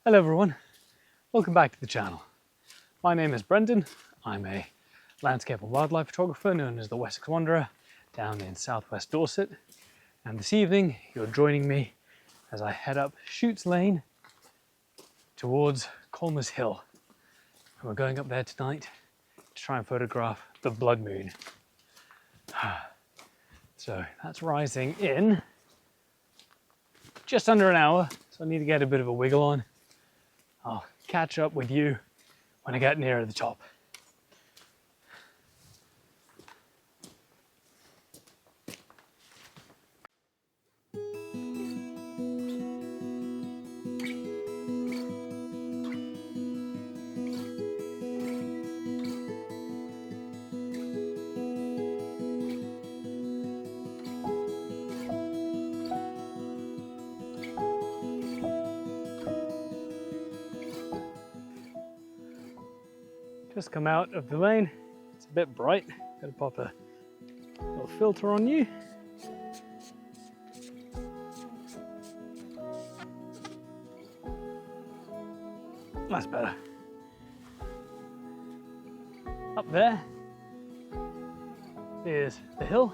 Hello everyone, welcome back to the channel. My name is Brendan. I'm a landscape and wildlife photographer known as the Wessex Wanderer down in southwest Dorset. And this evening you're joining me as I head up Shoots Lane towards Colmers Hill. And we're going up there tonight to try and photograph the blood moon. So that's rising in just under an hour, so I need to get a bit of a wiggle on. I'll catch up with you when I get nearer the top. Just come out of the lane. It's a bit bright. Gotta pop a little filter on you. That's better. Up there is the hill,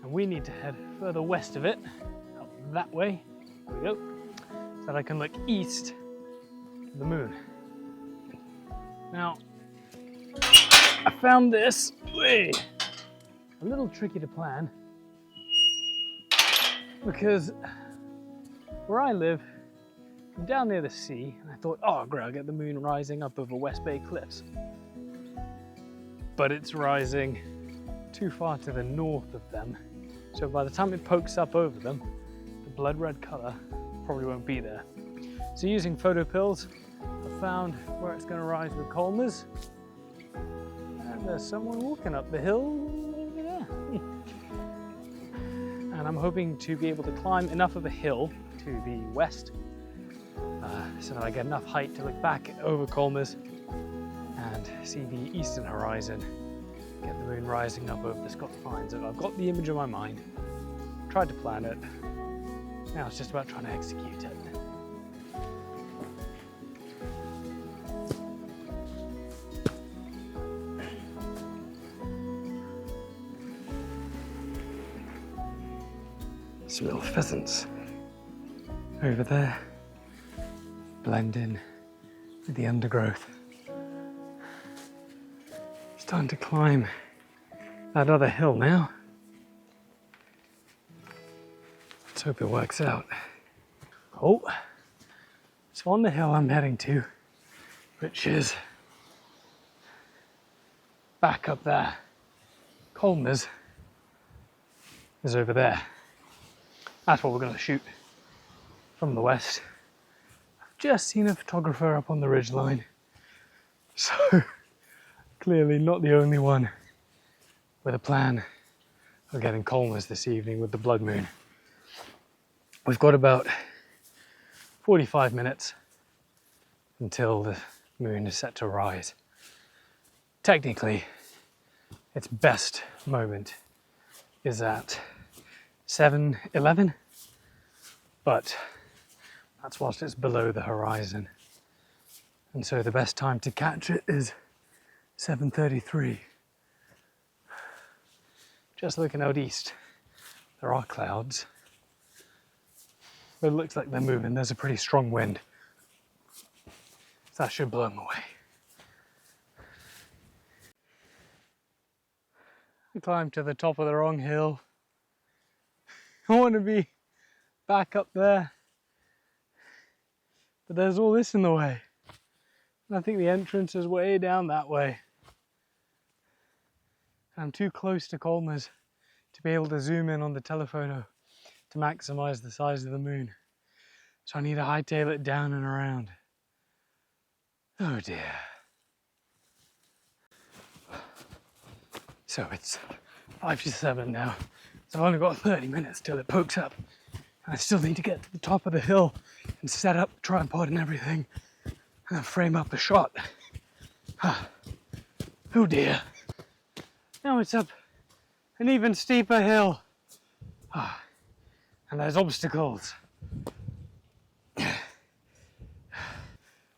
and we need to head further west of it, up that way. There we go. So that I can look east of the moon. Now, I found this a little tricky to plan because where I live, I'm down near the sea, and I thought, oh great, I'll get the moon rising up over West Bay Cliffs. But it's rising too far to the north of them, so by the time it pokes up over them, the blood red colour probably won't be there. So using photo pills, I found where it's going to rise with Colmers. And there's someone walking up the hill over there. And I'm hoping to be able to climb enough of a hill to the west so that I get enough height to look back over Colmers and see the eastern horizon, get the moon rising up over the Scots Pines. And I've got the image in my mind, tried to plan it, now it's just about trying to execute it. Some little pheasants over there, blend in with the undergrowth. Starting to climb that other hill now. Let's hope it works out. Oh, so on the hill I'm heading to, which is back up there. Colmers is over there. That's what we're going to shoot from the west. I've just seen a photographer up on the ridgeline, so clearly not the only one with a plan of getting Colmers this evening with the blood moon. We've got about 45 minutes until the moon is set to rise. Technically, its best moment is at 7:11, but that's whilst it's below the horizon, and so the best time to catch it is 7:33. Just looking out east, there are clouds, but it looks like they're moving. There's a pretty strong wind, so that should blow them away. I climbed to the top of the wrong hill. I want to be back up there, but there's all this in the way. And I think the entrance is way down that way. I'm too close to Colmers to be able to zoom in on the telephoto to maximize the size of the moon. So I need to hightail it down and around. Oh dear. So it's 5 to 7 now. So I've only got 30 minutes till it pokes up. And I still need to get to the top of the hill and set up the tripod and everything and then frame up the shot. Oh dear. Now it's up an even steeper hill. And there's obstacles.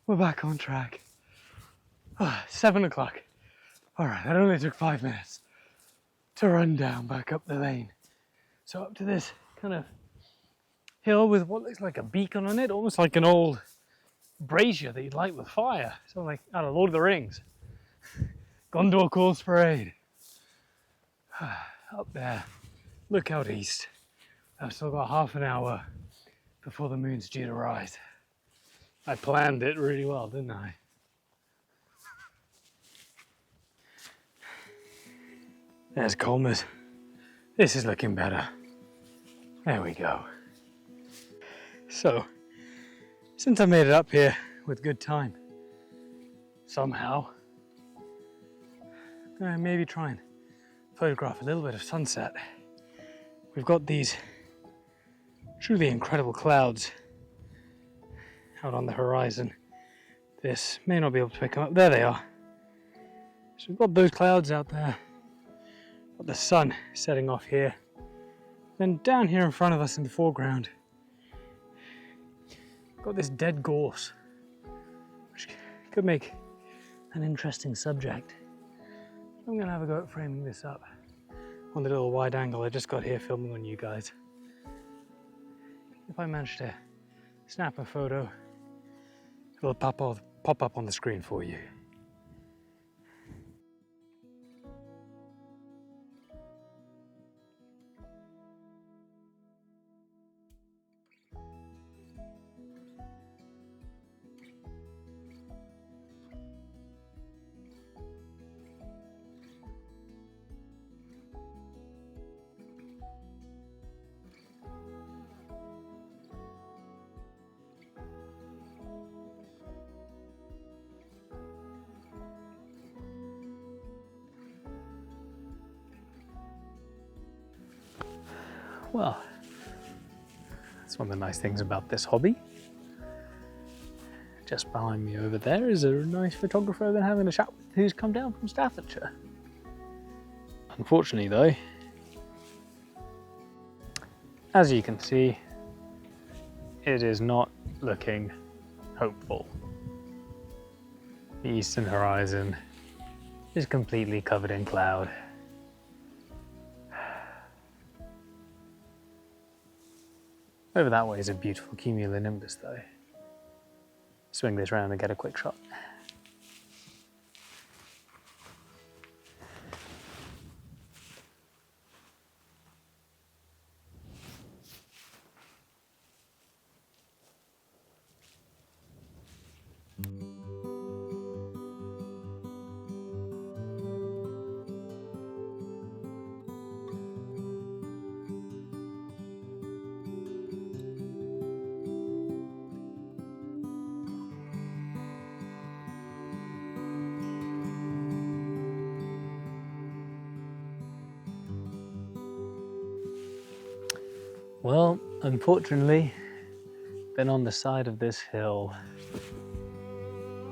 we're back on track. 7 o'clock. All right, that only took 5 minutes to run down back up the lane. So up to this kind of hill with what looks like a beacon on it, almost like an old brazier that you'd light with fire. So like out of Lord of the Rings. Gondor calls parade. Up there, look out east. I've still got half an hour before the moon's due to rise. I planned it really well, didn't I? There's Colmers. This is looking better. There we go. So, since I made it up here with good time, somehow, I'm gonna maybe try and photograph a little bit of sunset. We've got these truly incredible clouds out on the horizon. This may not be able to pick them up. There they are. So we've got those clouds out there. Got the sun setting off here. Then down here in front of us in the foreground, got this dead gorse, which could make an interesting subject. I'm gonna have a go at framing this up on the little wide angle I just got here filming on you guys. If I manage to snap a photo, it'll pop up on the screen for you. Well, that's one of the nice things about this hobby. Just behind me over there is a nice photographer I've been having a chat with who's come down from Staffordshire. Unfortunately though, as you can see, it is not looking hopeful. The eastern horizon is completely covered in cloud. Over that way is a beautiful cumulonimbus though. Swing this round and get a quick shot. Well, unfortunately, been on the side of this hill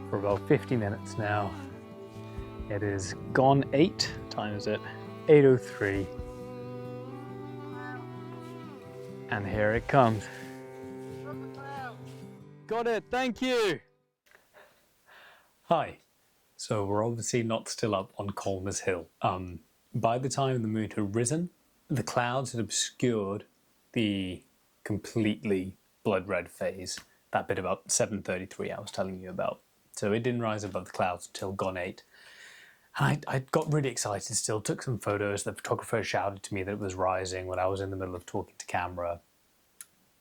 for about 50 minutes now. It is gone 8, time is it? 8:03. And here it comes. Got it, thank you! Hi. So we're obviously not still up on Colmers Hill. By the time the moon had risen, the clouds had obscured the completely blood red phase, that bit about 7:33 I was telling you about. So it didn't rise above the clouds until gone 8. And I got really excited still, took some photos. The photographer shouted to me that it was rising when I was in the middle of talking to camera.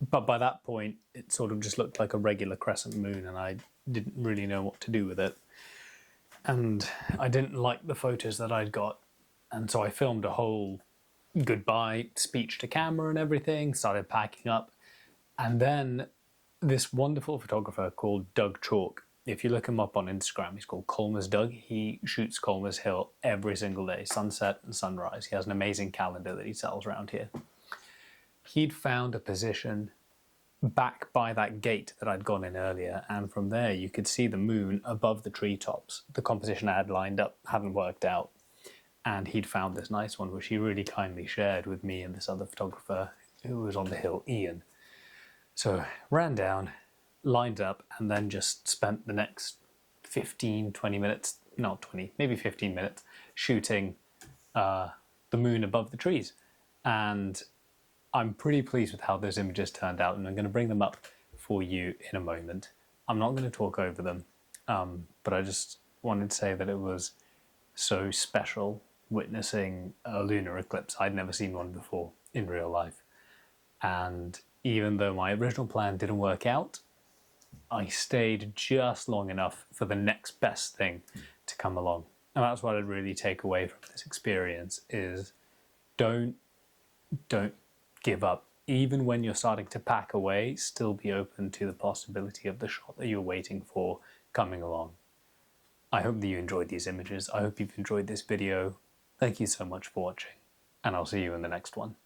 But by that point, it sort of just looked like a regular crescent moon and I didn't really know what to do with it. And I didn't like the photos that I'd got. And so I filmed a whole goodbye speech to camera and everything, started packing up. And then this wonderful photographer called Doug Chalk, if you look him up on Instagram, he's called Colmers Doug. He shoots Colmers Hill every single day, sunset and sunrise. He has an amazing calendar that he sells around here. He'd found a position back by that gate that I'd gone in earlier, and from there you could see the moon above the treetops. The composition I had lined up hadn't worked out, and he'd found this nice one which he really kindly shared with me and this other photographer who was on the hill, Ian. So ran down, lined up, and then just spent the next 15, 20 minutes, not 20, maybe 15 minutes, shooting the moon above the trees. And I'm pretty pleased with how those images turned out, and I'm going to bring them up for you in a moment. I'm not going to talk over them, but I just wanted to say that it was so special witnessing a lunar eclipse. I'd never seen one before in real life. And even though my original plan didn't work out, I stayed just long enough for the next best thing to come along. And that's what I'd really take away from this experience is don't give up. Even when you're starting to pack away, still be open to the possibility of the shot that you're waiting for coming along. I hope that you enjoyed these images. I hope you've enjoyed this video. Thank you so much for watching, and I'll see you in the next one.